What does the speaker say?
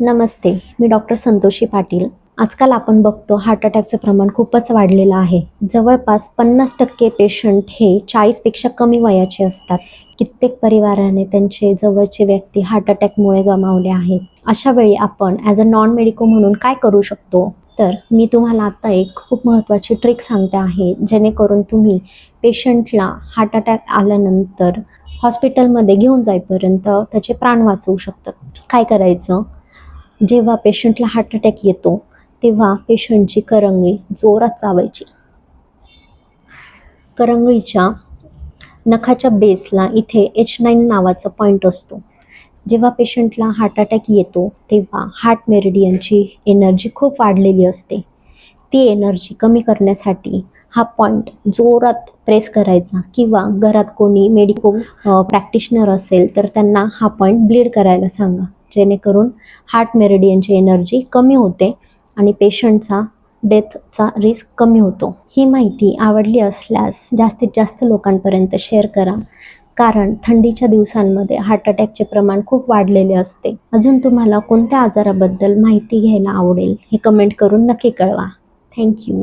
नमस्ते, मी doctor संतोषी पाटील. आजकाल आपण बघतो हार्ट अटॅकचं प्रमाण खूपच वाढलेलं आहे. जवळपास 50% पेशंट हे 40पेक्षा कमी वयाचे असतात. कित्येक परिवाराने त्यांचे जवळचे व्यक्ती हार्ट अटॅकमुळे गमावले आहेत. अशा वेळी आपण ॲज अ नॉन मेडिको म्हणून काय करू शकतो? तर मी तुम्हाला आता एक खूप महत्त्वाची ट्रिक सांगते आहे, जेणेकरून तुम्ही पेशंटला हार्ट अटॅक आल्यानंतर हॉस्पिटलमध्ये घेऊन जाईपर्यंत त्याचे प्राण वाचवू शकतात. काय करायचं? जेव्हा पेशंटला हार्ट अटॅक येतो तेव्हा पेशंटची करंगळी जोरात चावायची. करंगळीच्या नखाच्या बेसला इथे H9 नावाचा पॉईंट असतो. जेव्हा पेशंटला हार्ट अटॅक येतो तेव्हा हार्ट मेरिडियनची एनर्जी खूप वाढलेली असते. ती एनर्जी कमी करण्यासाठी हा पॉईंट जोरात प्रेस करायचा, किंवा घरात कोणी मेडिको प्रॅक्टिशनर असेल तर त्यांना हा पॉईंट ब्लीड करायला सांगा, जेणेकरून हार्ट मेरिडियनची एनर्जी कमी होते आणि पेशंटचा डेथचा रिस्क कमी होतो. ही माहिती आवडली असल्यास जास्तीत जास्त लोकांपर्यंत शेअर करा, कारण थंडीच्या दिवसांमध्ये हार्ट अटॅकचे प्रमाण खूप वाढलेले असते. अजून तुम्हाला कोणत्या आजाराबद्दल माहिती घ्यायला आवडेल हे कमेंट करून नक्की कळवा. थँक्यू.